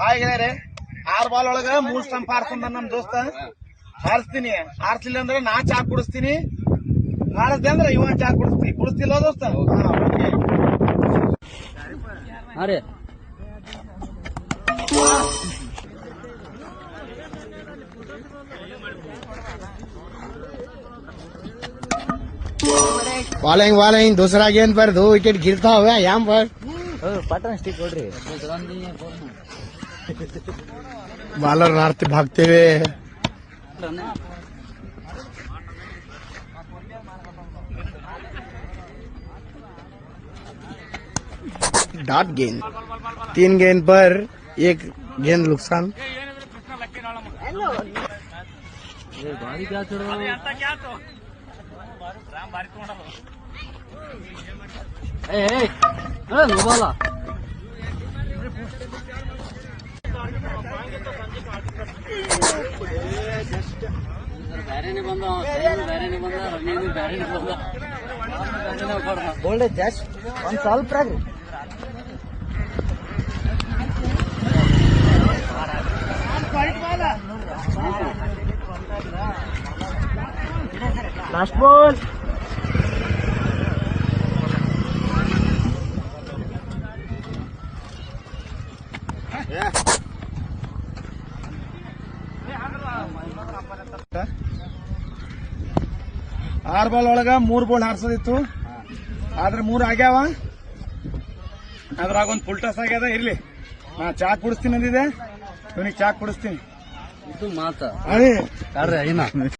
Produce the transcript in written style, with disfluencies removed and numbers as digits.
ಹಾಗೆ 6 ಬಾಲ್ ಒಳಗ 3 ಸ್ಟಂಪ್ ಹಾರ್ಸಂದ ನಮ್ ದೋಸ್ತ. ಹಾರಿಸ್ತೀನಿ, ಹಾರಿಸ್ಲಿಲ್ಲ ಅಂದ್ರೆ ನಾ ಚಾ ಕುಡಿಸ್ತೀನಿ, ಹಾರಿಸ್ದೆ ಅಂದ್ರೆ ಇವ ಚಾ ಕುಡಿಸ್ತಿಲ್ಲ ದೋಸ್ತ. बॉलिंग दूसरा गेंद पर 2 विकेट गिरता हुआ यहाँ पर पटन स्टिक ನೋಡ್ರಿ बॉलर मारते भागते हुए डॉट गेंद 3 गेंद पर 1 गेंद नुकसान. ಬೋಲ್ಡ್ ಜಸ್ಟ್ ಒಂದ್ ಸ್ವಲ್ಪ लास्ट बॉल. ಆರ್ ಬಾಲ್ ಒಳಗ 3 ಬಾಲ್ ಹಾರ್ಸೋದಿತ್ತು, ಆದ್ರೆ 3 ಆಗ್ಯಾವ. ಅದ್ರಾಗ ಒಂದು ಫುಲ್ ಟಾಸ್ ಆಗ್ಯದ. ಇರ್ಲಿ, ನಾ ಚಾ ಕುಡಿಸ್ತೀನಿ ಅಂದಿದೆ, ಇವನಿಗೆ ಚಾ ಕುಡಿಸ್ತೀನಿ. ಇದು ಮಾತಾ ಅದೇ ಕಾಡ್ರಿ